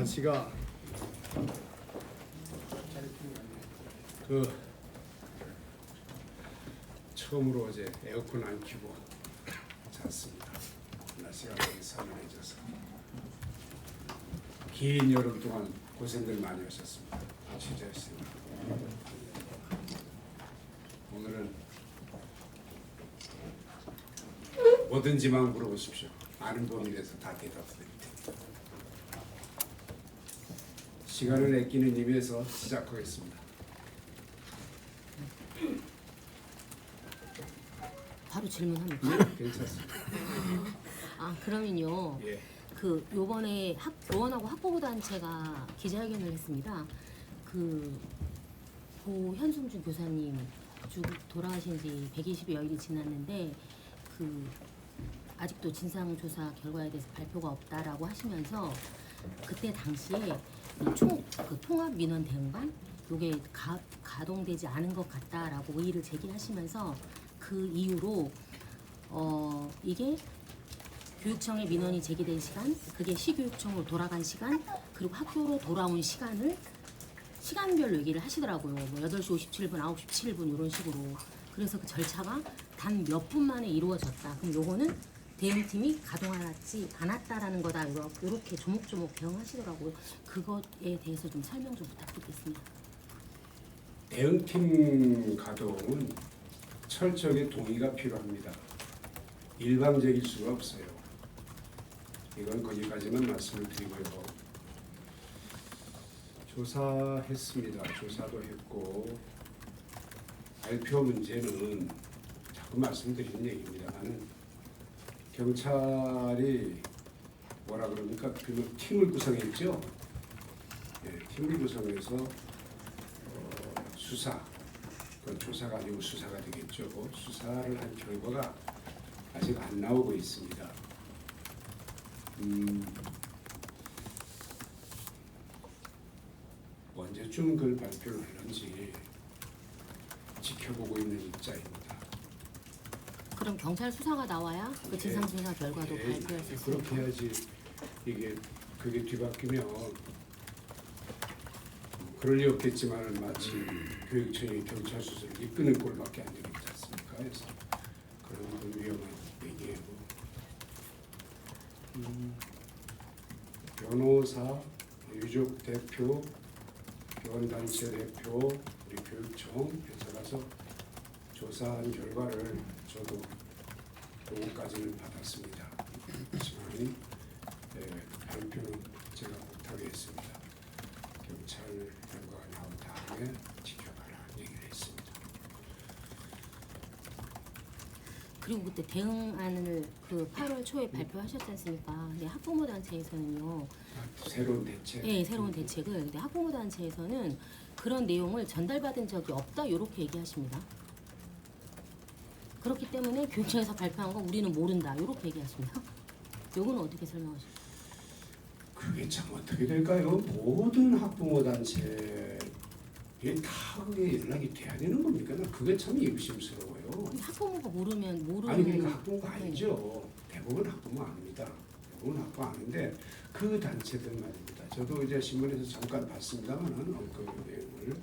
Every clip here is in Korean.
날씨가 처음으로 어제 에어컨 안 켜고 잤습니다. 날씨가 많이 서늘해져서 긴 여름 동안 고생들 많이 하셨습니다. 취재하시느라. 오늘은 뭐든지만 물어보십시오. 아는 범위에서 다 대답드립니다. 시간을 아끼는 의미에서 시작하겠습니다. 바로 질문합니까? 네, 괜찮습니다. 그러면요. 예. 요번에 교원하고 학부모 단체가 기자회견을 했습니다. 고 현승주 교사님 돌아가신 지 120여일이 지났는데 아직도 진상조사 결과에 대해서 발표가 없다라고 하시면서 그때 당시에 통합 민원 대응반 요게 가동되지 않은 것 같다라고 의의를 제기하시면서 그 이후로 이게 교육청에 민원이 제기된 시간, 그게 시교육청으로 돌아간 시간, 그리고 학교로 돌아온 시간별로 얘기를 하시더라고요. 8시 57분, 9시 7분 이런 식으로. 그래서 그 절차가 단 몇 분 만에 이루어졌다. 그럼 요거는 대응팀이 가동하지 않았다라는 거다. 이렇게 조목조목 대응하시더라고요. 그것에 대해서 좀 설명 좀 부탁드리겠습니다. 대응팀 가동은 철저하게 동의가 필요합니다. 일방적일 수가 없어요. 이건 거기까지만 말씀을 드리고요. 조사했습니다. 조사도 했고 발표 문제는 자꾸 말씀드리는 얘기입니다만 경찰이 뭐라 그럽니까? 팀을 구성했죠. 네, 팀을 구성해서 수사, 그 조사가 아니고 수사가 되겠죠. 수사를 한 결과가 아직 안 나오고 있습니다. 언제쯤 그걸 발표를 하는지 지켜보고 있는 입장입니다. 그럼 경찰 수사가 나와야 그 진상조사 결과도 발표할 수 있습니다. 그렇게 해야지 그게 뒤바뀌면 그럴 리 없겠지만 마치 교육청이 경찰 수사를 이끄는 꼴밖에 안 되겠지 않습니까? 그래서 그런 건 위험한 얘기예요. 변호사, 유족 대표, 교원단체 대표, 우리 교육청 해서 가서 조사한 결과를 저도 요거까지는 받았습니다. 하지만 발표는 제가 못하겠습니다. 경찰 결과가 나온 다음에 지켜봐라 얘기를 했습니다. 그리고 그때 대응안을 8월 초에 발표하셨지 않습니까? 근데 학부모 단체에서는요. 새로운 대책. 네, 새로운 대책을. 근데 학부모 단체에서는 그런 내용을 전달받은 적이 없다 이렇게 얘기하십니다. 그렇기 때문에 교육청에서 발표한 거 우리는 모른다 이렇게 얘기하십니다. 요거는 어떻게 설명하십니까? 그게 참 어떻게 될까요? 모든 학부모 단체에 다 그게 연락이 돼야 되는 겁니까? 나 그게 참 의심스러워요. 학부모가 모르는 아니 그러니까 학부모가 아니죠. 대부분 학부모 아닙니다. 대부분 학부모 아닌데 그 단체들 말입니다. 저도 이제 신문에서 잠깐 봤습니다만은 그 내용을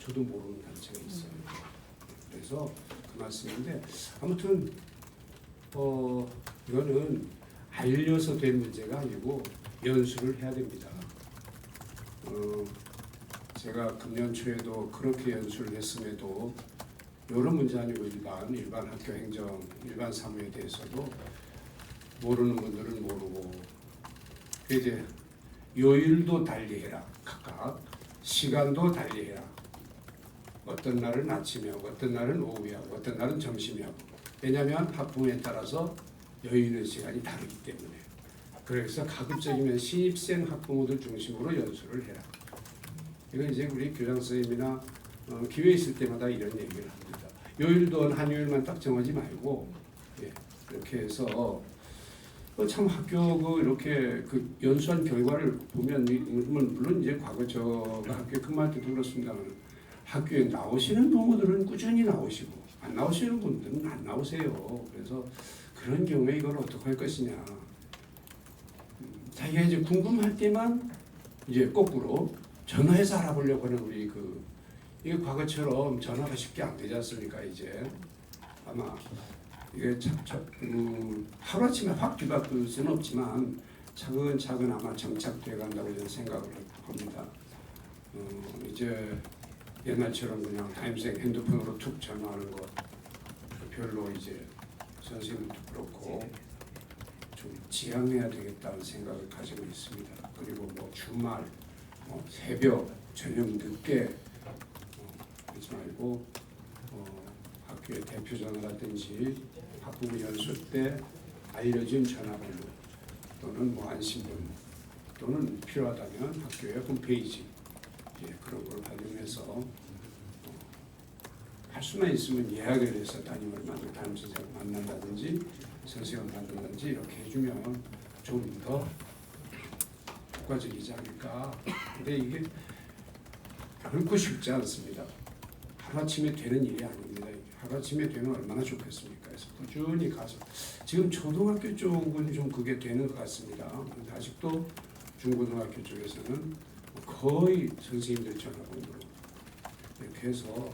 저도 모르는 단체가 있어요. 그래서 그 말씀인데 아무튼 이거는 알려서 된 문제가 아니고 연수를 해야 됩니다. 제가 금년 초에도 그렇게 연수를 했음에도 이런 문제 아니고 일반 학교 행정, 일반 사무에 대해서도 모르는 분들은 모르고 이제 요일도 달리해라. 각각 시간도 달리해라. 어떤 날은 아침에 하고 어떤 날은 오후에 하고 어떤 날은 점심에 하고 왜냐하면 학부모에 따라서 여유 있는 시간이 다르기 때문에 그래서 가급적이면 신입생 학부모들 중심으로 연수를 해라. 이건 이제 우리 교장 선생님이나 기회 있을 때마다 이런 얘기를 합니다. 요일도 한 요일만 딱 정하지 말고 이렇게 해서 참 학교 이렇게 연수한 결과를 보면 물론 이제 과거 제가 학교에 근무할 때도 그렇습니다만 학교에 나오시는 부모들은 꾸준히 나오시고 안 나오시는 분들은 안 나오세요. 그래서 그런 경우에 이걸 어떻게 할 것이냐. 자기가 이제 궁금할 때만 이제 거꾸로 전화해서 알아보려고 하는 우리 이게 과거처럼 전화가 쉽게 안 되지 않습니까? 이제 아마 이게 하루아침에 확 뒤바뀔 수는 없지만 차근차근 아마 정착돼 간다고 저는 생각을 합니다. 이제 옛날처럼 그냥 타임생 핸드폰으로 툭 전화하는 거 별로 이제 선생님도 그렇고 좀 지양해야 되겠다는 생각을 가지고 있습니다. 그리고 뭐 주말, 새벽, 저녁 늦게 하지 말고 학교에 대표 전화라든지 학부모 연수 때 알려진 전화번호 또는 뭐 안심번호 또는 필요하다면 학교의 홈페이지 그런 걸 활용해서 할 수만 있으면 예약을 해서 담임 선생을 만난다든지 선생을 만난다든지 이렇게 해주면 좀 더 효과적이지 않을까. 근데 이게 결코 쉽지 않습니다. 하루아침에 되는 일이 아닙니다. 하루아침에 되면 얼마나 좋겠습니까? 그래서 꾸준히 가서 지금 초등학교 쪽은 좀 그게 되는 것 같습니다. 근데 아직도 중고등학교 쪽에서는 거의 선생님들 전화번호로 이렇게 해서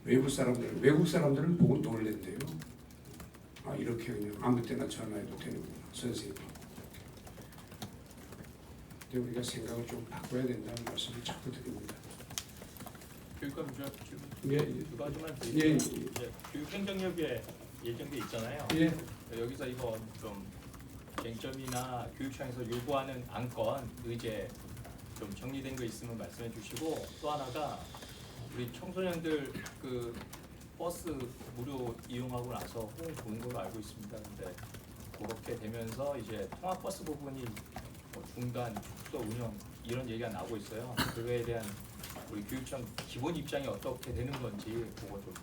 외국 사람들은 보고 놀랜대요. 아 이렇게 그냥 아무 때나 전화해도 되는구나 선생님. 근데 우리가 생각을 좀 바꿔야 된다는 말씀을 자꾸 드립니다. 교육감 좀 예, 두 가지만 예, 드리면 교육행정협의회 예정돼 있잖아요. 예. 여기서 이거 좀 쟁점이나 교육청에서 요구하는 안건 의제 좀 정리된 거 있으면 말씀해 주시고 또 하나가 우리 청소년들 그 버스 무료 이용하고 나서 호응 보는 걸로 알고 있습니다. 근데 그렇게 되면서 이제 통학버스 부분이 뭐 중단, 축소, 운영 이런 얘기가 나오고 있어요. 그거에 대한 우리 교육청 기본 입장이 어떻게 되는 건지 그거 좀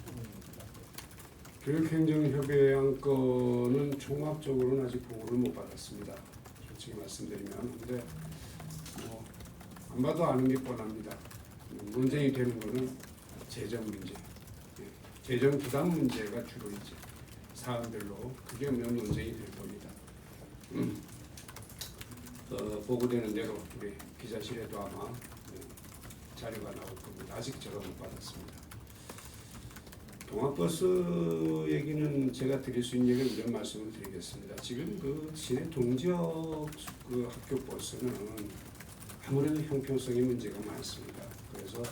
궁금합니다. 교육행정협의회 안건은 종합적으로는 아직 보고를 못 받았습니다. 솔직히 말씀드리면. 근데 안 봐도 아는 게 뻔합니다. 논쟁이 되는 거는 재정 문제, 재정 부담 문제가 주로 이제 사안별로 그게 논쟁이 될 겁니다. 보고되는 대로 우리 기자실에도 아마 자료가 나올 겁니다. 아직 제가 못 받았습니다. 동학버스 얘기는 제가 드릴 수 있는 얘기를 이런 말씀을 드리겠습니다. 지금 그 시내 동지역 그 학교 버스는 아무래도 형평성의 문제가 많습니다. 그래서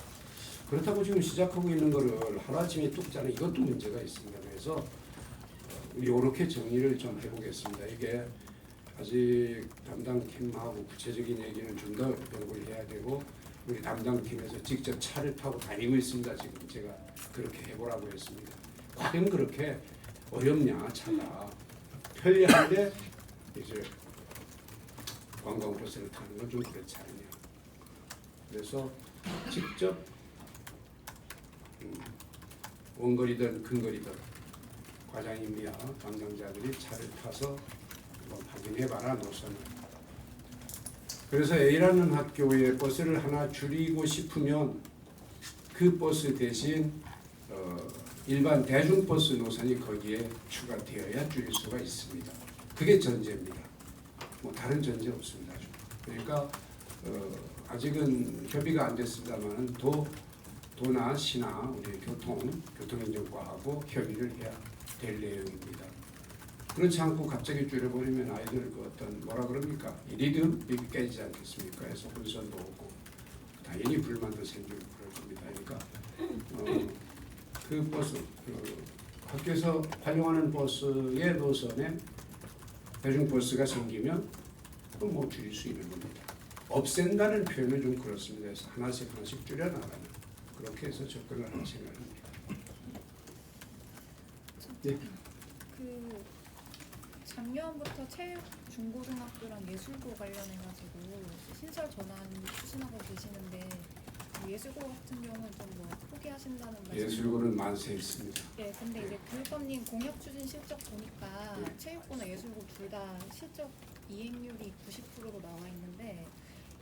그렇다고 지금 시작하고 있는 거를 하루아침에 뚝 짜는 이것도 문제가 있습니다. 그래서 이렇게 정리를 좀 해보겠습니다. 이게 아직 담당 팀하고 구체적인 얘기는 좀 더 연구를 해야 되고 우리 담당 팀에서 직접 차를 타고 다니고 있습니다. 지금 제가 그렇게 해보라고 했습니다. 과연 그렇게 어렵냐 차가 편리한데 이제 관광버스를 타는 건 좀 그렇지 않냐. 그래서 직접 원거리든 근거리든 과장님이야 담당자들이 차를 타서 한번 확인해봐라 노선을. 그래서 A라는 학교에 버스를 하나 줄이고 싶으면 그 버스 대신 일반 대중버스 노선이 거기에 추가되어야 줄일 수가 있습니다. 그게 전제입니다. 뭐 다른 전제 없습니다. 그러니까 아직은 협의가 안 됐습니다만 도나 시나 우리 교통행정과하고 협의를 해야 될 내용입니다. 그렇지 않고 갑자기 줄여버리면 아이들 그 어떤 뭐라 그럽니까? 이 리듬이 깨지지 않겠습니까? 해서 혼선도 오고 당연히 불만도 생기고 그럴 겁니다. 그러니까 그 버스 학교에서 활용하는 버스의 노선에 대중버스가 생기면 뭐 줄일 수 있는 겁니다. 없앤다는 표현은 좀 그렇습니다. 그래서 하나씩 줄여나가는 그렇게 해서 접근을 하는 생각입니다. 네. 그 작년부터 체육 중고등학교랑 예술고 관련해가지고 신설 전환 추진하고 계시는데 예술고 같은 경우는 좀 뭐 포기하신다는 말씀. 예술고는 만세 있습니다. 네, 근데 이제 교육감님 공약 추진 실적 보니까 네. 체육고나 예술고 둘 다 실적 이행률이 90%로 나와 있는데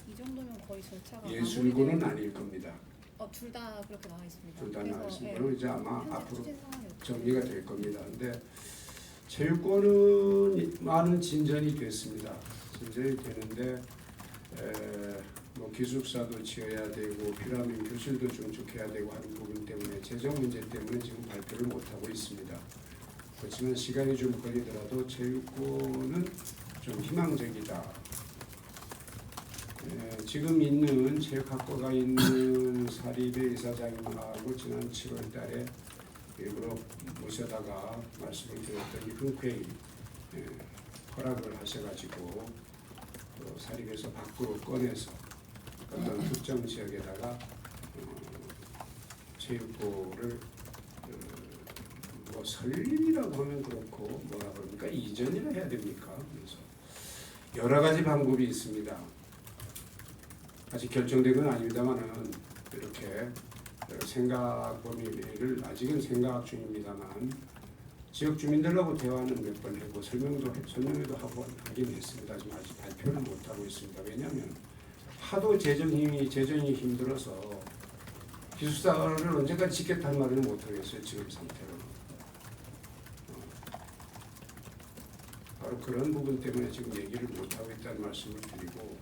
이 정도면 거의 절차가 예술고는 아닐 겁니다. 둘 다 그렇게 나와 있습니다. 둘 다 그래서, 나와 있습니다. 그리고 이제 아마 현재 앞으로 추진 상황이 어떻게 정리가 될 겁니다. 근데 체육권은 많은 진전이 됐습니다. 진전이 되는데 뭐 기숙사도 지어야 되고 필요하면 교실도 증축해야 되고 하는 부분 때문에 재정 문제 때문에 지금 발표를 못 하고 있습니다. 그렇지만 시간이 좀 걸리더라도 체육권은 좀 희망적이다. 지금 있는 체육학과가 있는 사립의 이사장님하고 지난 7월 달에 일부러 모셔다가 말씀을 드렸더니 흔쾌히 허락을 하셔가지고 사립에서 밖으로 꺼내서 어떤 특정 지역에다가 체육고를 뭐 설립이라고 하면 그렇고 뭐라 그럽니까 이전이라 해야 됩니까? 그래서 여러 가지 방법이 있습니다. 아직 결정된 건 아닙니다만은 이렇게 생각 범위를 아직은 생각 중입니다만 지역 주민들하고 대화는 몇 번 하고 설명도 하고 하긴 했습니다. 지금 아직 발표를 못 하고 있습니다. 왜냐하면 하도 재정이 힘들어서 기숙사를 언제까지 짓겠다는 말을 못 하겠어요. 지금 상태로. 바로 그런 부분 때문에 지금 얘기를 못 하고 있다는 말씀을 드리고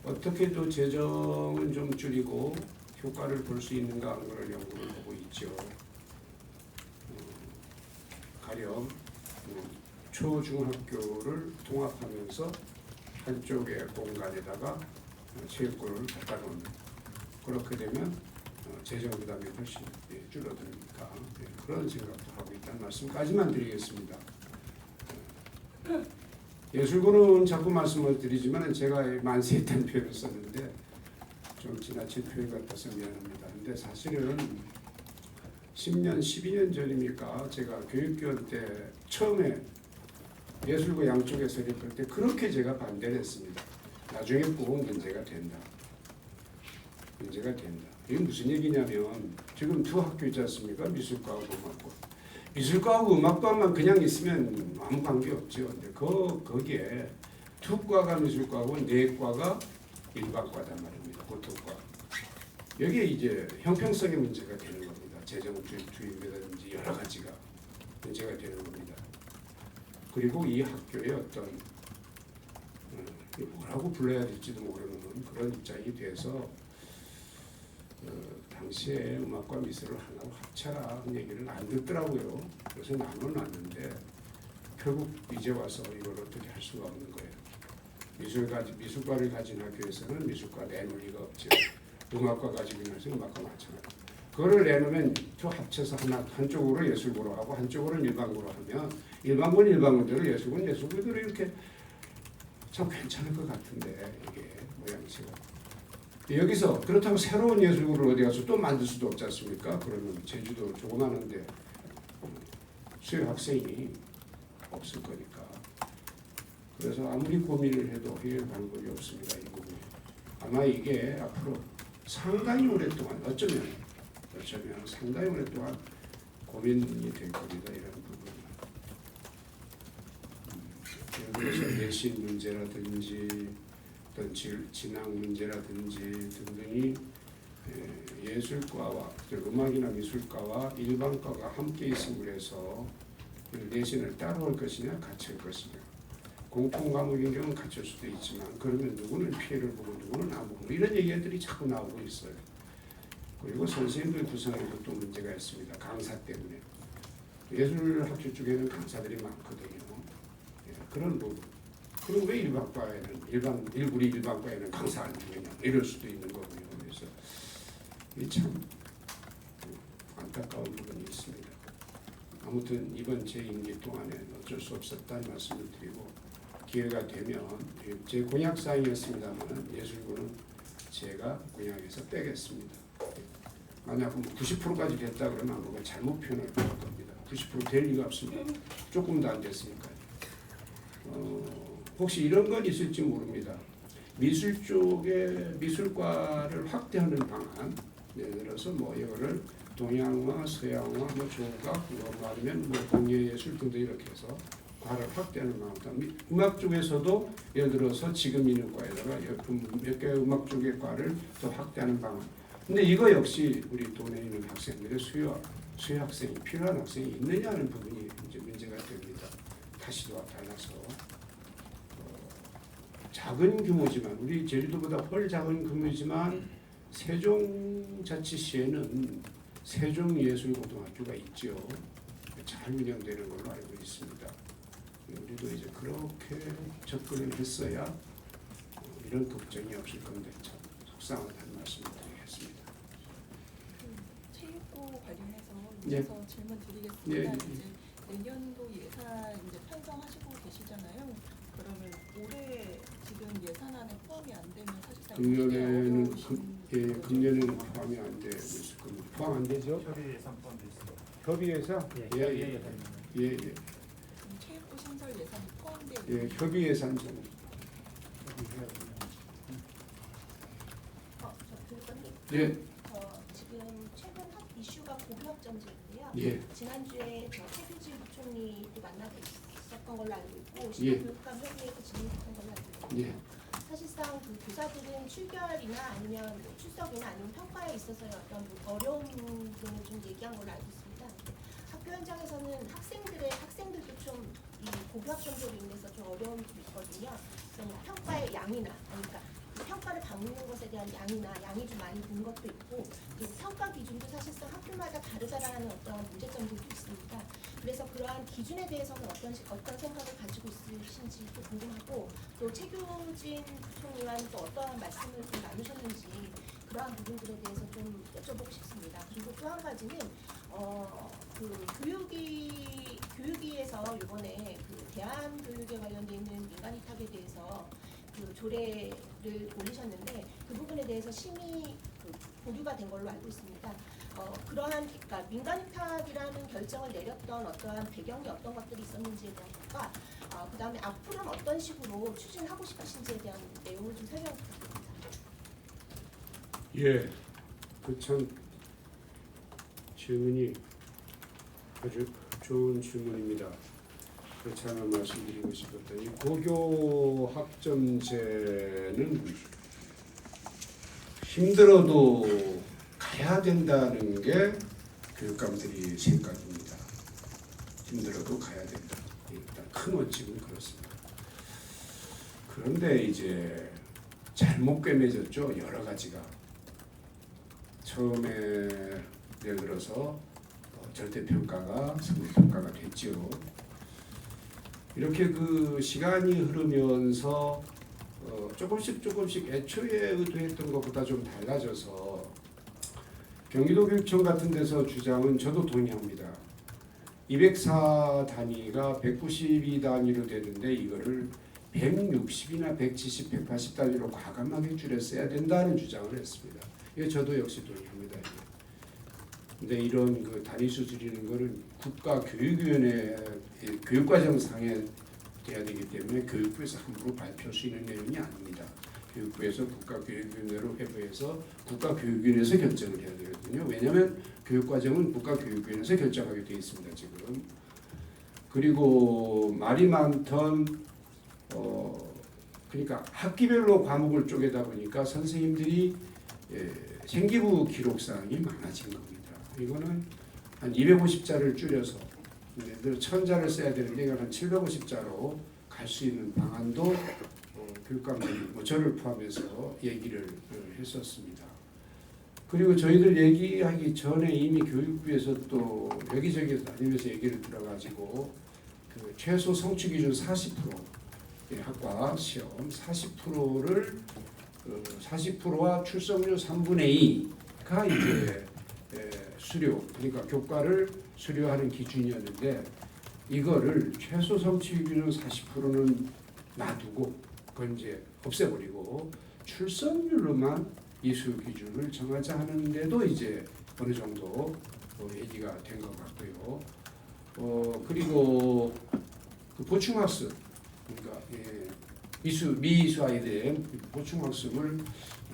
어떻게 또 재정은 좀 줄이고 효과를 볼 수 있는가 하는 것을 연구를 하고 있죠. 가령 초중학교를 통합하면서 한쪽의 공간에다가 체육관을 갖다 놓는 그렇게 되면 재정 부담이 훨씬 줄어드니까 그런 생각도 하고 있다는 말씀까지만 드리겠습니다. 예술고는 자꾸 말씀을 드리지만 제가 만세했다는 표현을 썼는데 좀 지나친 표현 같아서 미안합니다. 근데 사실은 10년, 12년 전입니까? 제가 교육기원 때 처음에 예술고 양쪽에 설립할 때 그렇게 제가 반대를 했습니다. 나중에 꼭 문제가 된다. 문제가 된다. 이게 무슨 얘기냐면 지금 두 학교 있지 않습니까? 미술과하고 음악과. 미술과하고 음악과만 그냥 있으면 아무 관계 없죠. 근데 거기에 두 과가 미술과고 네 과가 일반과단 말입니다. 고등과. 여기에 이제 형평성의 문제가 되는 겁니다. 재정 주입이라든지 여러 가지가 문제가 되는 겁니다. 그리고 이 학교의 어떤 뭐라고 불러야 될지도 모르는 그런 입장이 돼서 당시에 음악과 미술을 하나로 합쳐라 하는 얘기를 안 듣더라고요. 그래서 나눠놨는데 결국 이제 와서 이걸 어떻게 할 수가 없는 거예요. 미술과를 가진 학교에서는 미술과 내놓을 리가 없죠. 음악과 가지고 있는 학교는 음악과 마찬가지. 그거를 내놓으면 또 합쳐서 한쪽으로 예술고로 하고 한쪽으로는 일반고로 하면 일반고는 일반고대로 예술고는 예술고대로 이렇게 참 괜찮을 것 같은데 이게 모양새가. 여기서 그렇다고 새로운 예술고를 어디 가서 또 만들 수도 없지 않습니까? 그러면 제주도 조그마한데 수요 학생이 없을 거니까. 그래서 아무리 고민을 해도 해결 방법이 없습니다. 이 부분에. 아마 이게 앞으로 상당히 오랫동안 어쩌면 상당히 오랫동안 고민이 될 겁니다. 이런 부분. 예를 들어서 내신 문제라든지 어떤 진학 문제라든지 등등이 예술과와 음악이나 미술과와 일반과가 함께 있음으로 해서 내신을 따로 할 것이냐 같이 할 것이냐 공통 과목인 경우는 갖출 수도 있지만 그러면 누구는 피해를 보고 누구는 안 보고 이런 얘기들이 자꾸 나오고 있어요. 그리고 선생님들 구성에도 또 문제가 있습니다. 강사 때문에. 예술학교 쪽에는 강사들이 많거든요. 그런 부분. 그럼 왜 우리 일반과에는 강사 안 주느냐 이럴 수도 있는 거고요. 그래서 이 참 안타까운 부분이 있습니다. 아무튼 이번 제 임기 동안에 어쩔 수 없었다는 말씀을 드리고 기회가 되면 제 공약사항이었습니다만 예술고는 제가 공약에서 빼겠습니다. 만약 90%까지 됐다 그러면 아마 잘못 표현을 할 겁니다. 90% 될 리가 없습니다. 조금도 안 됐으니까요. 혹시 이런 건 있을지 모릅니다. 미술 쪽에 미술과를 확대하는 방안, 예를 들어서 뭐 이거를 동양화, 서양화, 뭐 조각, 뭐 아니면 뭐 공예예술 등등 이렇게 해서 과를 확대하는 방안. 음악 쪽에서도 예를 들어서 지금 있는 과에다가 몇 개 음악 쪽의 과를 더 확대하는 방안. 근데 이거 역시 우리 돈에 있는 학생들의 수요 학생이 필요한 학생이 있느냐는 부분이 이제 문제가 됩니다. 사시와 달라서 작은 규모지만 우리 제주도보다 훨 작은 규모지만 세종자치시에는 세종예술고등학교가 있죠. 잘 운영되는 걸로 알고 있습니다. 우리도 이제 그렇게 접근을 했어야 이런 걱정이 없을 건데 참 속상하다는 말씀을 드리겠습니다. 체육부 관련해서 예. 여기서 질문 드리겠습니다. 예, 예. 이제 내년도 예산 이제 편성하시고 계시잖아요. 그러면 올해 지금 예산안에 포함이 안 되면 사실상 금년에는 어려우신 거죠? 금년에는 포함이 안 되고 있을 겁니다. 포함 안 되죠? 협의 예산 포함돼 있습니다. 협의 예산? 예, 협의 예산. 예. 그럼 체육부 신설 예산이 포함되어 예, 있는 협의 예산 정도. 교육감님, 예, 지금 최근 핫 이슈가 고교학점제인데요. 예, 지난주에 최규진 부총리도 만나고 있었던 걸로 알고 있고, 예. 교육감 협의회에서 진행했던 걸로 알고 있거든요. 예, 사실상 그 교사들은 출결이나 아니면 뭐 출석이나 아니면 평가에 있어서의 어떤 어려운 부분을 좀 얘기한 걸로 알고 있습니다. 학교 현장에서는 학생들도 좀 이 고교학점제로 인해서 좀 어려움이 좀 있거든요. 그래서 뭐 평가의 양이나, 그러니까 그 평가를 받는 것에 대한 양이나 양이 좀 많이 는 것도 있고, 그리고 평가 기준도 사실상 학교마다 다르다라는 어떤 문제점들도 있습니다. 그래서 그러한 기준에 대해서는 어떤 생각을 가지고 있으신지 또 궁금하고, 또 최교진 부총리와는 또 어떠한 말씀을 좀 나누셨는지 그러한 부분들에 대해서 좀 여쭤보고 싶습니다. 그리고 또 한 가지는 그 교육위에서 이번에 그 대한교육에 관련돼 있는 민간 위탁에 대해서 그 조례를 올리셨는데 그 부분에 대해서 심의 보류가 된 걸로 알고 있습니다. 그러한 그러니까 민간 위탁이라는 결정을 내렸던 어떠한 배경이 어떤 것들이 있었는지에 대한 것과 그다음에 앞으로는 어떤 식으로 추진하고 싶으신지에 대한 내용을 좀 설명 부탁드립니다. 예. 그 참 질문이 아주 좋은 질문입니다. 그렇지 않아 말씀드리고 싶었더니 고교 학점제는 힘들어도 가야 된다는 게 교육감들이 생각입니다. 힘들어도 가야 된다. 일단 큰 원칙은 그렇습니다. 그런데 이제 잘못 꿰매졌죠. 여러 가지가. 처음에 예를 들어서 절대평가가 성립평가가 됐죠. 이렇게 그 시간이 흐르면서 조금씩 애초에 의도했던 것보다 좀 달라져서 경기도교육청 같은 데서 주장은 저도 동의합니다. 204 단위가 192 단위로 되는데 이거를 160이나 170, 180 단위로 과감하게 줄였어야 된다는 주장을 했습니다. 이거 저도 역시 동의합니다. 근데 이런 그 단위수 줄이는 거는 국가교육위원회 교육과정상에 돼야 되기 때문에 교육부에서 함부로 발표할 수 있는 내용이 아닙니다. 교육부에서 국가교육위원회로 회부해서 국가교육위원회에서 결정을 해야 되거든요. 왜냐하면 교육과정은 국가교육위원회에서 결정하게 되어 있습니다. 지금. 그리고 말이 많던 그러니까 학기별로 과목을 쪼개다 보니까 선생님들이 생기부 기록사항이 많아진 겁니다. 이거는 한 250자를 줄여서 예를 들어 1000자를 써야 되는데 이걸 한 750자로 갈 수 있는 방안도 교육감들이 저를 포함해서 얘기를 했었습니다. 그리고 저희들 얘기하기 전에 이미 교육부에서 또 여기저기 다니면서 얘기를 들어가지고 그 최소 성취 기준 40% 학과 시험 40%를 40%와 출석률 3분의 2가 이제 수료, 그러니까 교과를 수료하는 기준이었는데 이거를 최소 성취 기준 40%는 놔두고 그건 이제 없애버리고 출석률로만 이수 기준을 정하자 하는데도 이제 어느 정도 얘기가 된 것 같고요. 그리고 그 보충학습, 그러니까 미이수 아이들의 보충학습을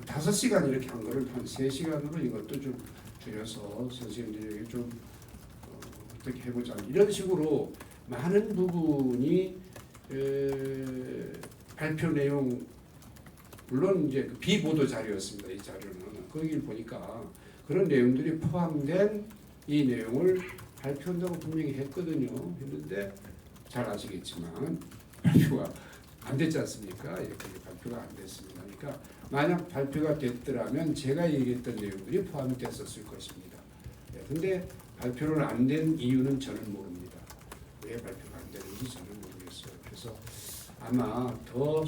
5시간 이렇게 한 거를 한 3시간으로 이것도 좀 줄여서 선생님들에게 좀 어떻게 해보자 이런 식으로 많은 부분이 발표 내용 물론 이제 그 비보도 자료였습니다. 이 자료는 거기를 보니까 그런 내용들이 포함된 이 내용을 발표한다고 분명히 했거든요. 했는데 잘 아시겠지만 발표가 안 됐지 않습니까? 이렇게 발표가 안 됐습니다. 그러니까 만약 발표가 됐더라면 제가 얘기했던 내용들이 포함이 됐었을 것입니다. 근데 발표를 안 된 이유는 저는 모릅니다. 왜 발표가 안 되는지 저는 모르겠어요. 그래서 아마 더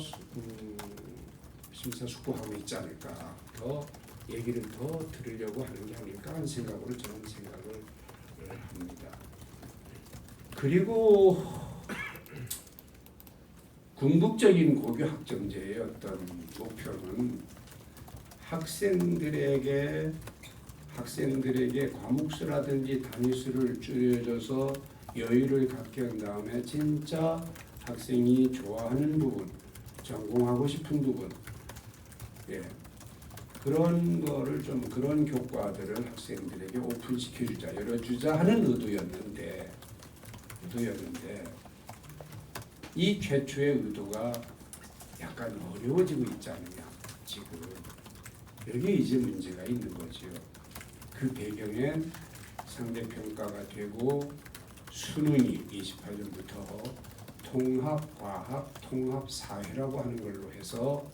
심사숙고하고 있지 않을까, 더 얘기를 더 들으려고 하는 게 아닐까 하는 생각으로 저는 생각을 합니다. 그리고 궁극적인 고교 학점제의 어떤 목표는 학생들에게 과목수라든지 단위수를 줄여줘서 여유를 갖게 한 다음에 진짜 학생이 좋아하는 부분, 전공하고 싶은 부분, 그런 거를 좀, 그런 교과들을 학생들에게 오픈시켜주자, 열어주자 하는 의도였는데 이 최초의 의도가 약간 어려워지고 있지 않느냐. 지금 여기에 이제 문제가 있는 거지요. 그 배경엔 상대평가가 되고 수능이 28년부터 통합과학, 통합사회라고 하는 걸로 해서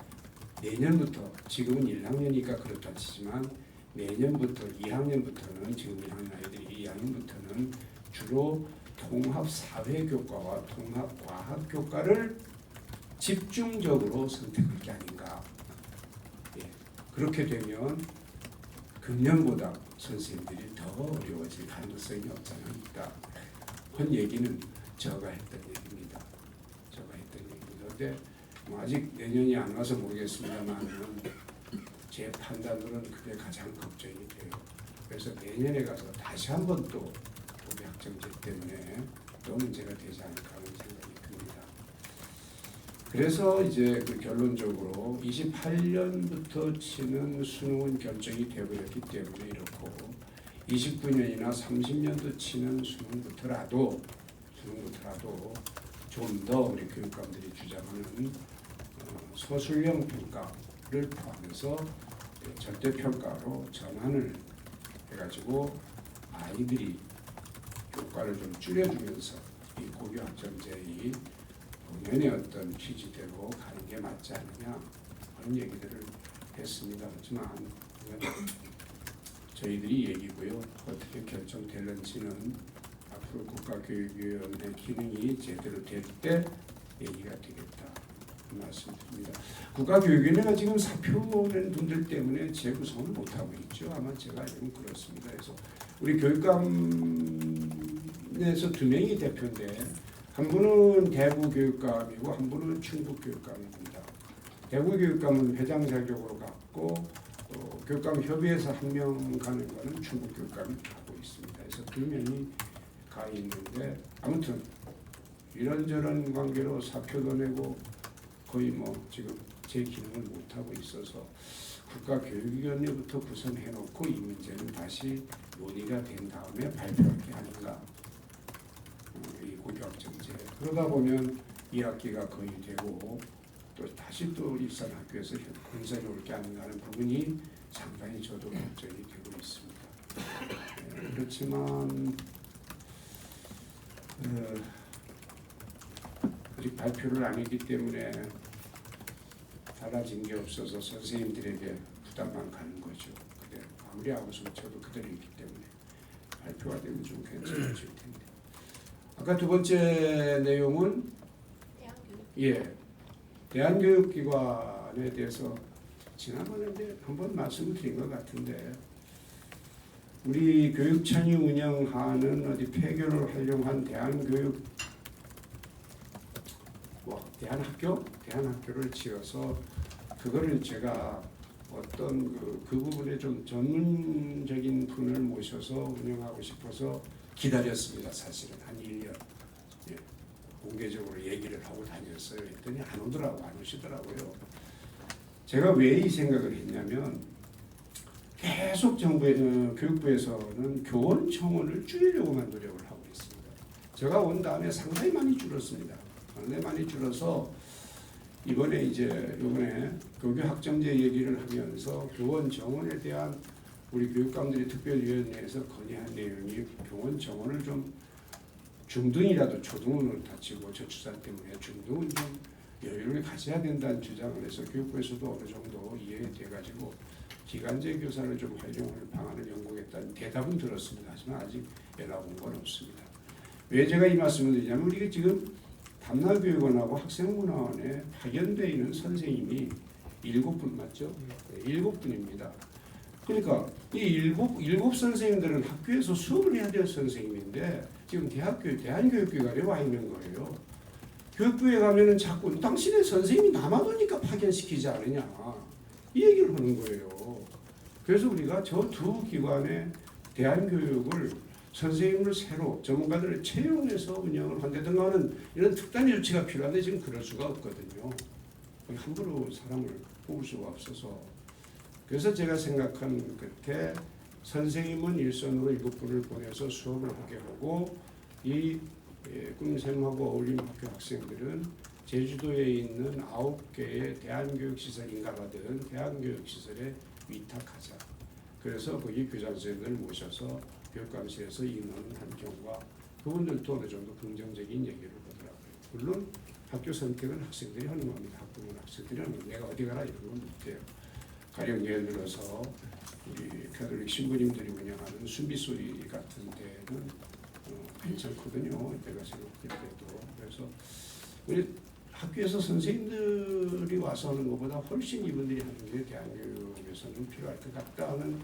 내년부터, 지금은 1학년이니까 그렇다 치지만 내년부터 2학년부터는, 지금 1학년 아이들이 2학년부터는 주로 통합사회교과와 통합과학교과를 집중적으로 선택할 게 아닌가. 그렇게 되면 금년보다 선생님들이 더 어려워질 가능성이 없지 않아 있다. 한 얘기는 제가 했던 얘기입니다. 그런데 아직 내년이 안 와서 모르겠습니다만 제 판단으로는 그게 가장 걱정이 돼요. 그래서 내년에 가서 다시 한번 또 고교 학점제 때문에 또 문제가 되지 않을까 하는 생각이 듭니다. 그래서 이제 그 결론적으로 28년부터 치는 수능은 결정이 되어버렸기 때문에 이렇고, 29년이나 30년도 치는 수능부터라도 좀 더 우리 교육감들이 주장하는 소술형 평가를 포함해서 절대평가로 전환을 해가지고 아이들이 교과를 좀 줄여주면서 이 고교 학점제의 본연의 어떤 취지대로 가는 게 맞지 않느냐 그런 얘기들을 했습니다. 하지만 저희들이 얘기고요. 어떻게 결정될는지는 앞으로 국가교육위원회 기능이 제대로 될 때 얘기가 되겠다 말씀드립니다. 국가교육위원회가 지금 사표 낸 분들 때문에 재구성을 못하고 있죠. 아마 제가 알기로는 그렇습니다. 그래서 우리 교육감에서 2명이 대표인데 한 분은 대구교육감이고 한 분은 충북교육감입니다. 대구교육감은 회장 자격으로 갔고 교육감협의회에서 1명 가는 거는 충북교육감이 하고 있습니다. 그래서 2명이 가 있는데 아무튼 이런저런 관계로 사표도 내고 거의 지금 제 기능을 못하고 있어서 국가교육위원회부터 구성해놓고 이 문제는 다시 논의가 된 다음에 발표할 게 아닌가. 이 고교학점제. 그러다 보면 2학기가 거의 되고 또 다시 또 일산학교에서 혼선이 올 게 아닌가 하는 부분이 상당히 저도 걱정이 되고 있습니다. 그렇지만 아직 발표를 안 했기 때문에 달라진 게 없어서 선생님들에게 부담만 가는 거죠. 근데 아무리 아웃을 쳐도 그대로 있기 때문에 발표가 되면 좀 괜찮아질 텐데. 아까 두 번째 내용은 대한교육기관에 대해서 지난번에 한번 말씀을 드린 것 같은데 우리 교육청이 운영하는 어디 폐교를 활용한 대한학교를 지어서 그거를 제가 어떤 그 부분에 좀 전문적인 분을 모셔서 운영하고 싶어서 기다렸습니다. 사실은 한 1년 공개적으로 얘기를 하고 다녔어요. 했더니 안 오시더라고요. 제가 왜 이 생각을 했냐면 계속 교육부에서는 교원 청원을 줄이려고만 노력을 하고 있습니다. 제가 온 다음에 상당히 많이 줄었습니다. 상당히 많이 줄어서 이번에 고교 학점제 얘기를 하면서 교원 정원에 대한 우리 교육감들이 특별위원회에서 건의한 내용이 교원 정원을 좀 중등이라도 초등은 다치고 저출산 때문에 중등은 좀 여유를 가져야 된다는 주장을 해서 교육부에서도 어느 정도 이해돼가지고 기간제 교사를 좀 활용할 방안을 연구했다는 대답은 들었습니다. 하지만 아직 연락 온 건 없습니다. 왜 제가 이 말씀을 드리냐면 우리가 지금 담화교육원하고 학생문화원에 파견되어 있는 선생님이 7분 맞죠? 네, 7분입니다. 그러니까 이 일곱 선생님들은 학교에서 수업을 해야 될 선생님인데 지금 대한교육기관에 와 있는 거예요. 교육부에 가면은 자꾸 당신의 선생님이 남아도니까 파견시키지 않느냐 이 얘기를 하는 거예요. 그래서 우리가 저 두 기관의 대한교육을 선생님을 새로 전문가들을 채용해서 운영을 한다든가 하는 이런 특단 조치가 필요한데 지금 그럴 수가 없거든요. 함부로 사람을 뽑을 수가 없어서 그래서 제가 생각한 끝에 선생님은 일선으로 7분을 보내서 수업을 하게 하고 이 꿈샘하고 어울림 학교 학생들은 제주도에 있는 9개의 대한교육시설 인가받은 대한교육시설에 위탁하자. 그래서 거기 교장선생님을 모셔서 교육감실에서 인원하는 경우가 그분들도 어느 정도 긍정적인 얘기를 하더라고요. 물론 학교 선택은 학생들이 하는 겁니다. 학부모 학생들이 하는 겁니다. 내가 어디 가라 이런 건 못해요. 가령 예를 들어서 우리 가톨릭 신부님들이 운영하는 순비소리 같은 데는 괜찮거든요. 내가 생각할 때도. 그래서 우리 학교에서 선생님들이 와서 하는 것보다 훨씬 이분들이 하는 게 대한교육에서는 필요할 것 같다 하는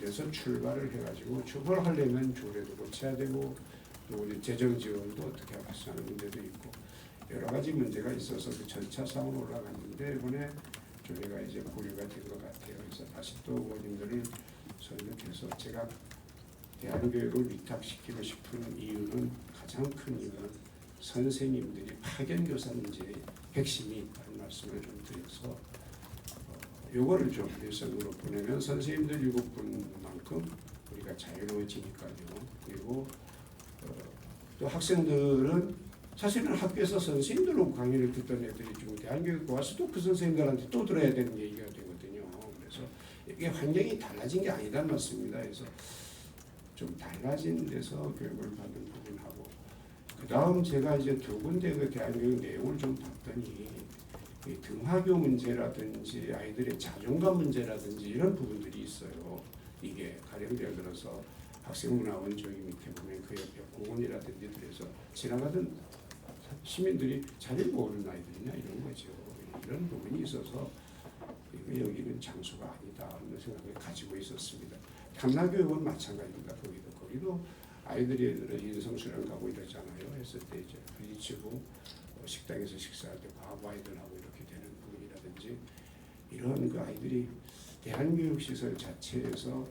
데서 출발을 해가지고 출발하려면 조례도 고쳐야 되고 또 우리 재정 지원도 어떻게 하는 문제도 있고 여러 가지 문제가 있어서 그 절차상으로 올라갔는데 이번에 조례가 이제 보류가 된 것 같아요. 그래서 다시 또 의원님들을 설명해서 제가 대한교육을 위탁시키고 싶은 이유는 가장 큰 이유는 선생님들이 파견교사 문제의 핵심이 있다는 말씀을 좀 드려서 요거를 좀 일선으로 보내면 선생님들 7분만큼 우리가 자유로워지니까요. 그리고 또 학생들은 사실은 학교에서 선생님들로 강의를 듣던 애들이 지금 대한교육에 와서 또 그 선생님들한테 또 들어야 되는 얘기가 되거든요. 그래서 이게 환경이 달라진 게 아니란 말씀입니다. 그래서 좀 달라진 데서 교육을 받는 부분하고 그 다음 제가 이제 2군데 그 대한교육 내용을 좀 봤더니 이 등하교 문제라든지 아이들의 자존감 문제라든지 이런 부분들이 있어요. 이게 가령 예를 들어서 학생문화원 저기 밑에 보면 그 옆에 공원이라든지 그래서 지나가던 시민들이 자리를 모르는 아이들이냐 이런 거죠. 이런 부분이 있어서 여기는 장소가 아니다 하는 생각을 가지고 있었습니다. 탐나교육은 마찬가지입니다. 거기도 아이들이 인성수련 가고 이러잖아요. 했을 때 이제 부딪히고 식당에서 식사할 때 과부 아이들하고 이렇게 되는 부분이라든지 이런 그 아이들이 대한교육시설 자체에서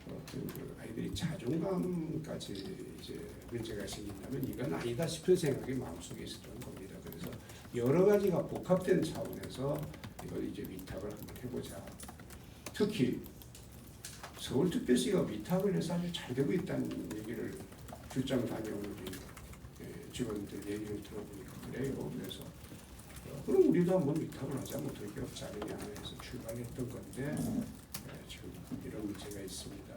어떤 그 아이들이 자존감까지 이제 문제가 생긴다면 이건 아니다 싶은 생각이 마음속에 있었던 겁니다. 그래서 여러 가지가 복합된 차원에서 이걸 이제 위탁을 한번 해보자. 특히 서울특별시가 위탁을 해서 아주 잘 되고 있다는 얘기를 출장 다녀오는 직원들 얘기를 들어보니까 그래요. 그래서 그럼 우리도 한번 위탁을 하자 뭐 될 게 없지 않느냐 해서 출발했던 건데 지금 이런 문제가 있습니다.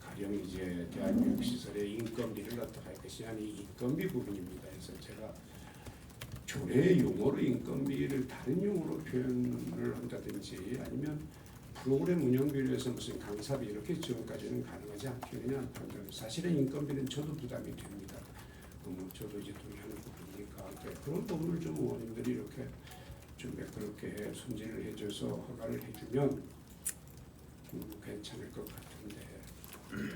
가령 이제 대한교육시설의 인건비를 어떻게 할 것이냐 이 인건비 부분입니다. 그래서 제가 조례 용어로 인건비를 다른 용어로 표현을 한다든지 아니면 프로그램 운영비를 위해서 무슨 강사비 이렇게 지원까지는 가능하지 않겠느냐 판단. 사실은 인건비는 저도 부담이 됩니다. 저도 이제 동의하는 부분이니까 그런 부분을 좀 의원님들이 이렇게 좀 매끄럽게 손질을 해줘서 허가를 해주면 괜찮을 것 같은데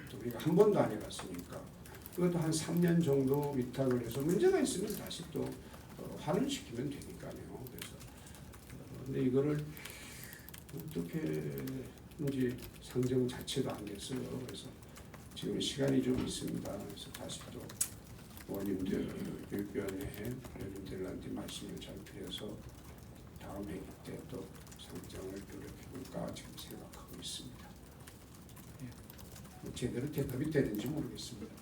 또 우리가 한 번도 안 해봤으니까 그것도 한 3년 정도 위탁을 해서 문제가 있으면 다시 또 환원시키면 되니까요. 그래서 근데 이거를 어떻게 이제 상정 자체도 안 됐어요. 그래서 지금 시간이 좀 있습니다. 그래서 다시 또 의원님들 교육위원회 의원님들한테 말씀을 잘 드려서 다음 회기 때 또 상정을 노력해볼까 지금 생각하고 있습니다. 뭐 제대로 대답이 되는지 모르겠습니다.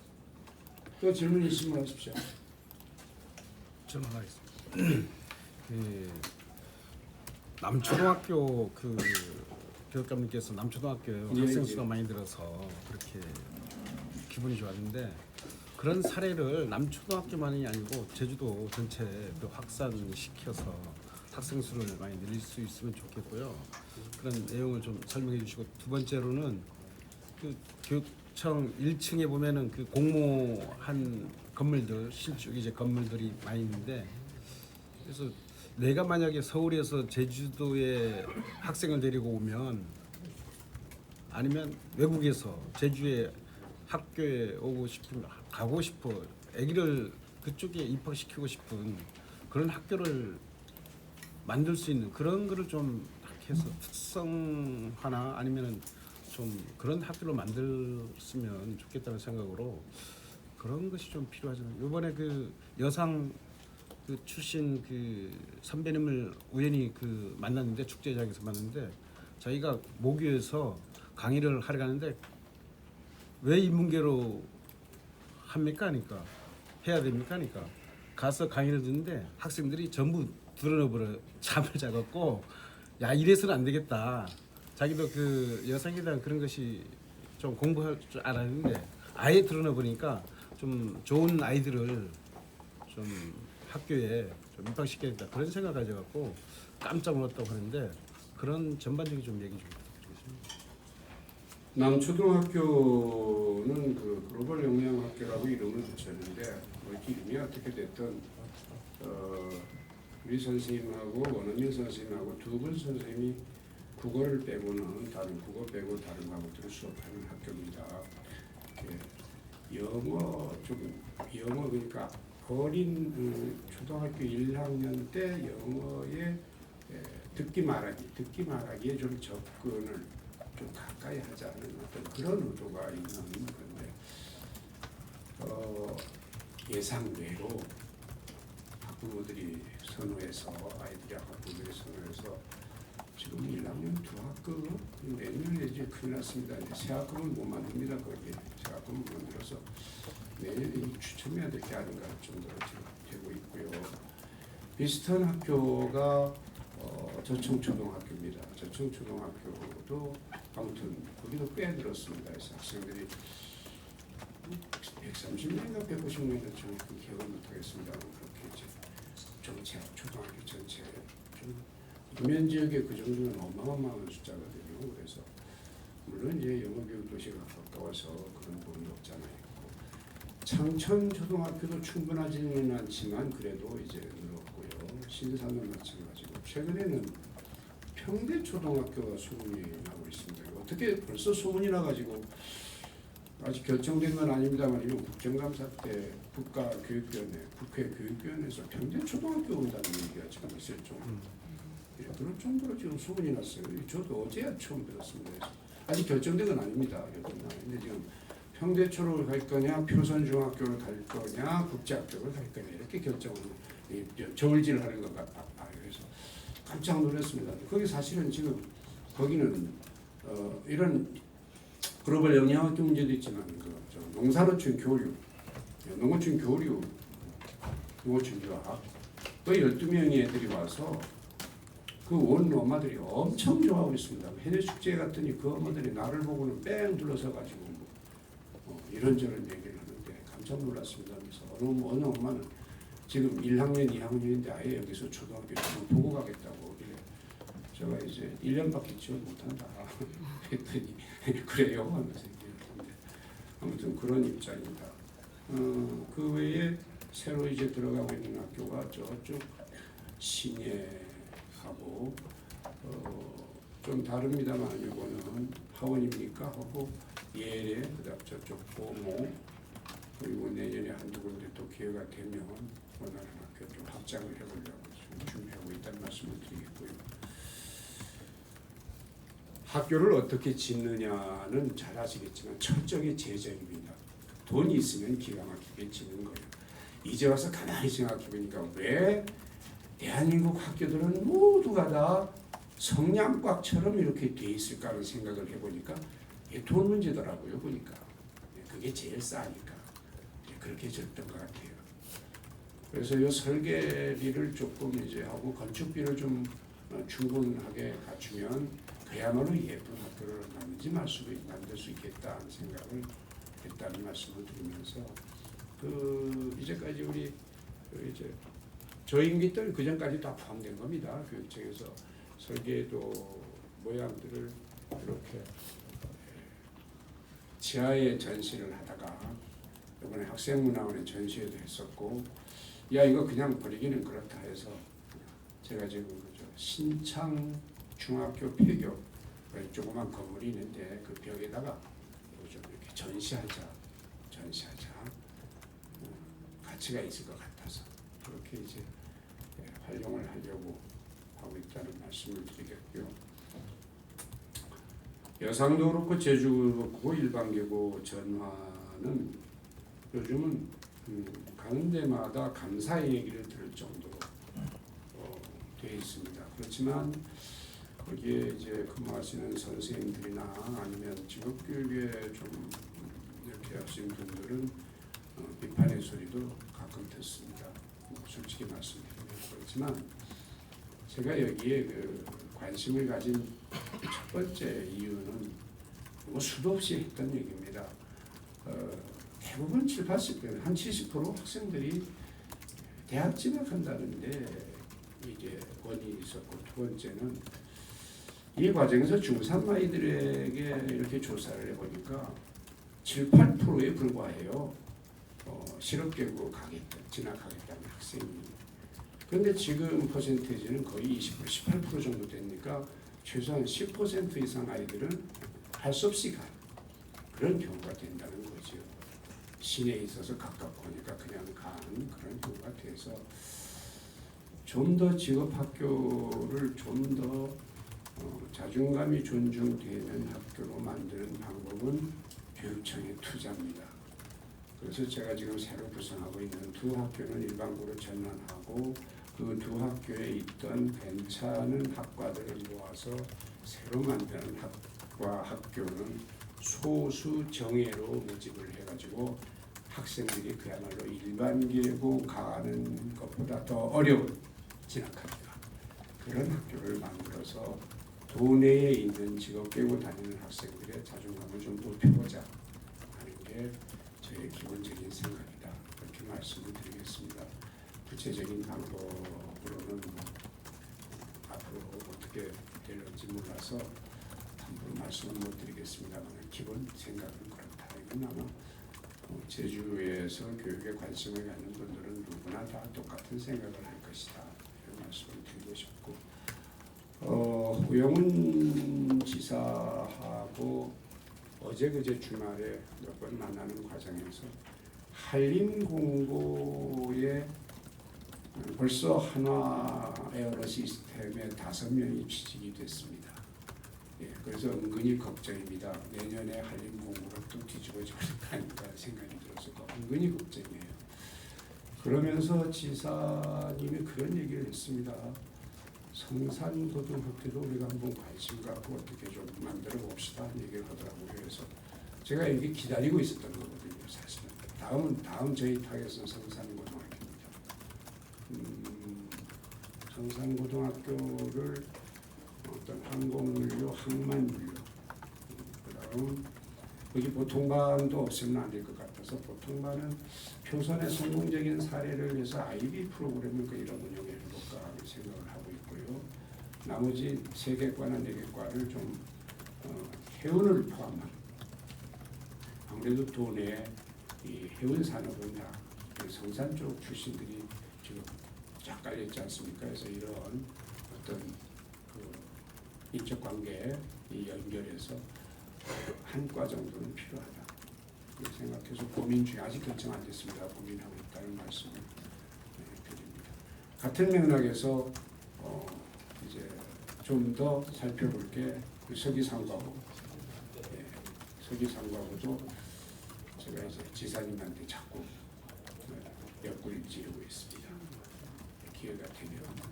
또 질문 있으면 하십시오. 질문하겠습니다. 남초등학교 그 교육감님께서 남초등학교 예, 학생 예. 수가 많이 늘어서 그렇게 기분이 좋았는데 그런 사례를 남초등학교만이 아니고 제주도 전체 그 확산시켜서 학생 수를 많이 늘릴 수 있으면 좋겠고요. 그런 내용을 좀 설명해 주시고, 두 번째로는 그 교육청 1층에 보면은 그 공모한 건물들, 신축 이제 건물들이 많이 있는데, 그래서 내가 만약에 서울에서 제주도에 학생을 데리고 오면, 아니면 외국에서 제주에 학교에 오고 싶으면 가고 싶어, 아기를 그쪽에 입학시키고 싶은 그런 학교를 만들 수 있는 그런 거를 좀 해서 특성화나 아니면은 좀 그런 학교를 만들었으면 좋겠다는 생각으로 그런 것이 좀 필요하잖아요. 이번에 그 여상 그 출신 그 선배님을 우연히 그 만났는데, 축제장에서 만났는데, 자기가 모교에서 강의를 하러 가는데 왜 인문계로 합니까? 하니까 해야 됩니까? 하니까 가서 강의를 듣는데 학생들이 전부 드러나버려 잠을 자갖고, 야 이래서는 안 되겠다. 자기도 그 여성에 대한 그런 것이 좀 공부할 줄 알았는데 아예 드러나 보니까 좀 좋은 아이들을 좀 학교에 좀 입학시켜야 된다, 그런 생각 가져갖고 깜짝 놀랐다고 하는데, 그런 전반적인 좀 얘기 좀 부탁드리겠습니다. 남초등학교는 그 글로벌 영양학교라고 이름을 붙였는데, 뭐 이름이 어떻게 됐든 우리 선생님하고 원어민 선생님하고 두 분 선생님이 국어를 빼고는 국어 빼고 다른 과목들을 수업하는 학교입니다. 영어 그러니까 어린 초등학교 1학년 때 영어에 듣기 말하기에 좀 접근을 좀 가까이 하자는 어떤 그런 의도가 있는 건데, 예상외로 학부모들이 선호해서, 아이들이 학부모들이 선호해서 지금 1학년 두 학급 내년에 이제 큰일 났습니다. 이제 새 학급은 못 만듭니다. 거기 새 학급은 못 만들어서 내년에 추첨해야 될 게 아닌가 정도로 지금 되고 있고요. 비슷한 학교가 저청초등학교입니다. 저청초등학교도 아무튼 거기도 꽤 들었습니다. 그래서 학생들이 130명인가 150명인가 정확히 기억을 못하겠습니다. 그렇게 이제 전체 초등학교 전체 좀 이면 지역에 그 정도는 어마어마한 숫자거든요. 그래서 물론 이제 영어교육 도시가 가까워서 그런 부분도 없잖아요. 창천 초등학교도 충분하지는 않지만 그래도 이제 늘었고요. 신사는 마찬가지고, 최근에는 평대 초등학교가 소문이 나고 있습니다. 어떻게 벌써 소문이 나가지고, 아직 결정된 건 아닙니다만 이건 국정감사 때 국가교육위원회, 국회 교육위원회에서 평대 초등학교 온다는 얘기가 지금 있을 정도로, 그럴 정도로 지금 소문이 났어요. 저도 어제야 처음 들었습니다. 그래서 아직 결정된 건 아닙니다. 근데 지금 평대초를 갈 거냐, 표선중학교를 갈 거냐, 국제학교를 갈 거냐, 이렇게 결정을 저울질을 하는 것 같아요. 그래서 깜짝 놀랐습니다. 거기 사실은 지금 거기는 이런 글로벌 영양학교 문제도 있지만 농산어촌 교류, 농어촌 교류, 농어촌 유학, 그 12명의 애들이 와서 그 온 엄마들이 엄청 좋아하고 있습니다. 해외 축제 갔더니 그 엄마들이 나를 보고는 뺑 둘러서 가지고 이런저런 얘기를 하는데 깜짝 놀랐습니다. 그래서 어느 엄마는 지금 1학년, 2학년인데 아예 여기서 초등학교 좀 보고 가겠다고. 제가 이제 1년밖에 지원 못한다 했더니 그래요 하면서 얘기했는데, 아무튼 그런 입장입니다. 그 외에 새로 이제 들어가고 있는 학교가 저쪽 신예하고 좀 다릅니다만 이거는 하원입니까 하고 예래, 그다음 저쪽 보모, 그리고 내년에 한두 군데 또 기회가 되면 원하는 학교 좀 확장을 해보려고 지금 준비하고 있다는 말씀을 드리겠고요. 학교를 어떻게 짓느냐는 잘 아시겠지만 철저하게 재정입니다. 돈이 있으면 기가 막히게 짓는 거예요. 이제 와서 가만히 생각해 보니까 왜 대한민국 학교들은 모두가 다 성냥꽉처럼 이렇게 돼 있을까 하는 생각을 해보니까 이게 돈 문제더라고요. 보니까 그게 제일 싸니까 그렇게 졌던 것 같아요. 그래서 이 설계비를 조금 이제 하고 건축비를 좀 충분하게 갖추면 그야말로 예쁜 학교를 만들 수 있겠다는 생각을 했다는 말씀을 드리면서 그 이제까지 우리 그 이제 저임기 때는 그 전까지 다 포함된 겁니다. 교육청에서 설계도 모양들을 이렇게 지하에 전시를 하다가 이번에 학생문화원에 전시회도 했었고, 야 이거 그냥 버리기는 그렇다 해서 제가 지금 그죠 신창 중학교 폐교 조그만 건물이 있는데 그 벽에다가 좀 이렇게 전시하자 가치가 있을 것 같아서 그렇게 이제 활용을 하려고 하고 있다는 말씀을 드리겠고요. 여상도 그렇고 제주도 그렇고 일반계고 전화는 요즘은 가는 데마다 감사의 얘기를 들을 정도로 되어 있습니다. 그렇지만 거기에 이제 근무하시는 선생님들이나 아니면 직업교육에 좀 이렇게 하신 분들은 비판의 소리도 가끔 듣습니다. 솔직히 말씀드리면 그렇지만 제가 여기에 그 관심을 가진 첫 번째 이유는 뭐 수도 없이 했던 얘기입니다. 대부분 70~80%, 한 70% 학생들이 대학 진학한다는데 이게 원인이 있었고, 두 번째는 이 과정에서 중3 아이들에게 이렇게 조사를 해보니까 7~8%에 불과해요. 실업계고 진학하겠다는 학생이. 그런데 지금 퍼센테이지는 거의 20%, 18% 정도 되니까 최소한 10% 이상 아이들은 할 수 없이 간 그런 경우가 된다는 거죠. 시내에 있어서 가깝고 하니까 그냥 간 그런 경우가 돼서 좀 더 직업학교를 좀 더 자존감이 존중되는 학교로 만드는 방법은 교육청의 투자입니다. 그래서 제가 지금 새로 구성하고 있는 두 학교는 일반고로 전환하고 그 두 학교에 있던 괜찮은 학과들을 모아서 새로 만드는 학교는 소수 정예로 모집을 해가지고 학생들이 그야말로 일반계고 가는 것보다 더 어려운 진학하기가 그런 학교를 만들어서 도내에 있는 직업계고 다니는 학생들의 자존감을 좀 높여보자 하는 게 저의 기본적인 생각이다. 그렇게 말씀을 드리겠습니다. 구체적인 방법으로는 앞으로 어떻게 될지 몰라서 함부로 말씀은 못 드리겠습니다만 기본 생각은 그렇다. 이건 아마 제주에서 교육에 관심을 갖는 분들은 누구나 다 똑같은 생각을 할 것이다. 이런 말씀을 드리고 싶고, 우영훈 지사하고 어제 그제 주말에 몇 번 만나는 과정에서 한림공고에 벌써 하나 에어로 시스템에 5명이 취직이 됐습니다. 예, 그래서 은근히 걱정입니다. 내년에 한림공고가 또 뒤집어질까 아닌가 생각이 들어서 은근히 걱정이에요. 그러면서 지사님이 그런 얘기를 했습니다. 성산고등학교도 우리가 한번 관심 갖고 어떻게 좀 만들어 봅시다 얘기를 하더라고요. 그래서 제가 여기 기다리고 있었던 거거든요. 사실은 다음 저희 타겟은 성산고등학교입니다. 성산고등학교를 어떤 항공연료, 항만연료, 그다음 여기 보통반도 없으면 안 될 것 같아서 보통반은 표선의 성공적인 사례를 위해서 IB 프로그램을 이런 운영해 볼까 하는 생각을 하고 있고요. 나머지 3개과나 4개과를 좀 해운을 포함한 아무래도 도내에 이 해운 산업은 다 성산 쪽 출신들이 지금 쫙 깔려있지 않습니까? 그래서 이런 어떤 그 인적 관계 연결해서 한 과 정도는 필요하다. 생각해서 고민 중에 아직 결정 안 됐습니다. 고민하고 있다는 말씀을 드립니다. 같은 맥락에서 이제 좀 더 살펴볼 게 서기상과고, 서기상과고도 제가 이제 지사님한테 자꾸 옆구리 찌르고 있습니다. 기회가 되면.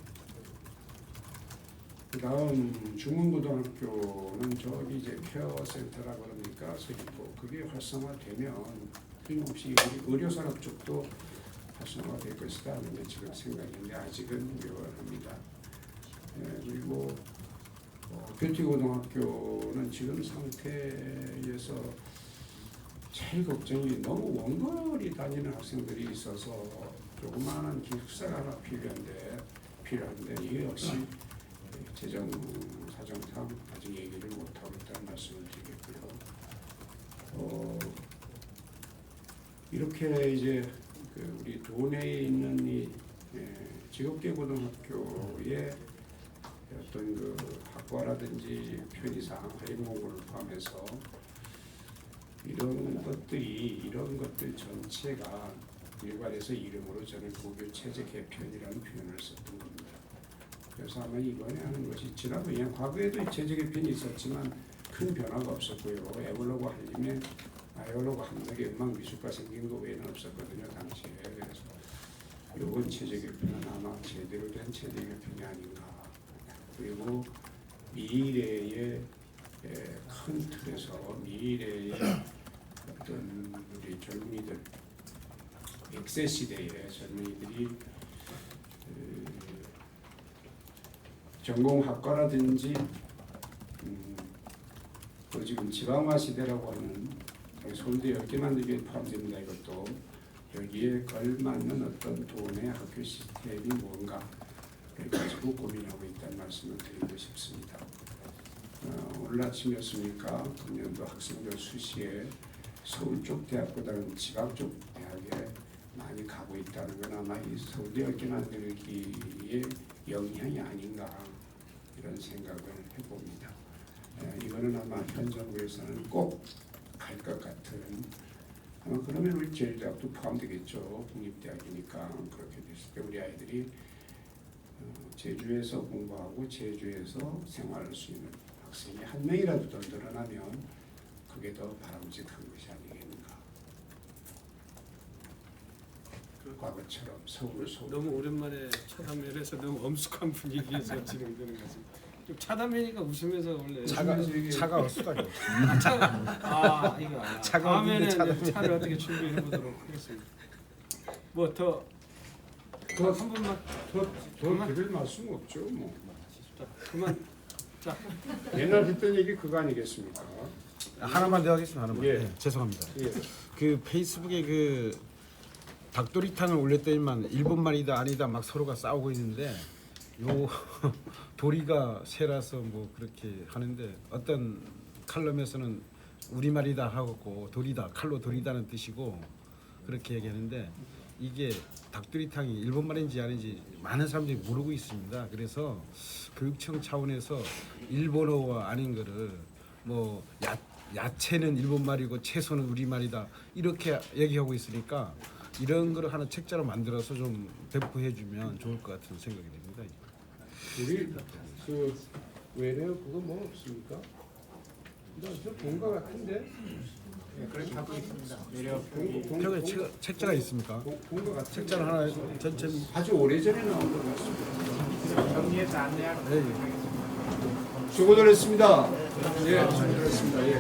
그 다음 중문고등학교는 저기 이제 케어센터라 그러니까 서귀포 그게 활성화되면 틀림없이 의료산업 쪽도 활성화될 것이다 하는 지금 생각인데 아직은 미화합니다. 그리고 교티고등학교는 지금 상태에서 제일 걱정이 너무 원거리 다니는 학생들이 있어서 조그마한 기숙사가 하나 필요한데 이게 역시 재정 사정상 아직 얘기를 못하고 있다는 말씀을 드리겠고요. 이렇게 이제 그 우리 도내에 있는 이 직업계 고등학교의 어떤 그 학과라든지 편의상 할인공고를 포함해서 이런 것들 전체가 일괄해서 이름으로 저는 고교 체제 개편이라는 표현을 썼던 겁니다. 그래서 아마 이번에 하는 것이 지난번에 과거에도 이 체제 개편이 있었지만 큰 변화가 없었고요. 에볼로그 한림에 에볼로그 한국에 음악미술과 생긴 거 외에는 없었거든요, 당시에. 그래서 이번 체제 개편은 아마 제대로 된 체제 개편이 아닌가. 그리고 미래의 큰 틀에서 미래의 어떤 우리 젊은이들, 100세 시대의 젊은이들이 전공학과라든지 또 지금 지방화 시대라고 하는 서울대 10개 만들기에 포함됩니다. 이것도 여기에 걸맞는 어떤 도내 학교 시스템이 뭔가를 가지고 고민하고 있다는 말씀을 드리고 싶습니다. 오늘 아침이었습니까? 금년도 학생들 수시에 서울 쪽 대학보다는 지방 쪽 대학에 많이 가고 있다는 건 아마 이 서울대 10개 만들기의 영향이 아닌가 이런 생각을 해봅니다. 이거는 아마 현 정부에서는 꼭 갈 것 같은 아마 그러면 우리 제일대학도 포함되겠죠. 국립대학이니까 그렇게 됐을 때 우리 아이들이 제주에서 공부하고 제주에서 생활할 수 있는 학생이 한 명이라도 더 늘어나면 그게 더 바람직한 것이 아니겠는가. 과거처럼 서울 너무 오랜만에 차담회를 해서 너무 엄숙한 분위기에서 진행되는 것 같습니다. 좀 차담회니까 웃으면서 원래 차가울 수가 있죠. 이거 다음에는 차를 어떻게 준비해 보도록 하겠습니다. 뭐 더 한 분만 더 드릴 말씀 없죠. 뭐 그만. 자, 옛날 했던 얘기 그거 아니겠습니까? 하나만 더 하겠습니다. 하나만. 예. 네, 죄송합니다. 예. 그 페이스북에 그 닭도리탕을 올렸더니만 일본 말이다 아니다 막 서로가 싸우고 있는데 요 도리가 새라서 뭐 그렇게 하는데 어떤 칼럼에서는 우리 말이다 하고 도리다 칼로 도리다는 뜻이고 그렇게 얘기하는데 이게 닭도리탕이 일본 말인지 아닌지 많은 사람들이 모르고 있습니다. 그래서 교육청 차원에서 일본어가 아닌 거를 뭐 야채는 일본 말이고 채소는 우리 말이다 이렇게 얘기하고 있으니까 이런 거를 하나 책자로 만들어서 좀 배포해주면 좋을 것 같은 생각이 듭니다. 우리 그 외래어 그거 뭐 없습니까? 나저본것 같은데. 그렇게 하고 있습니다. 벽에 책자가 있습니까? 본것 같은. 책자를 하나 전체. 아주 오래전에 나온 것 같습니다. 정리해서 안내하고. 네. 수고들 했습니다. 예, 수고들 했습니다. 예.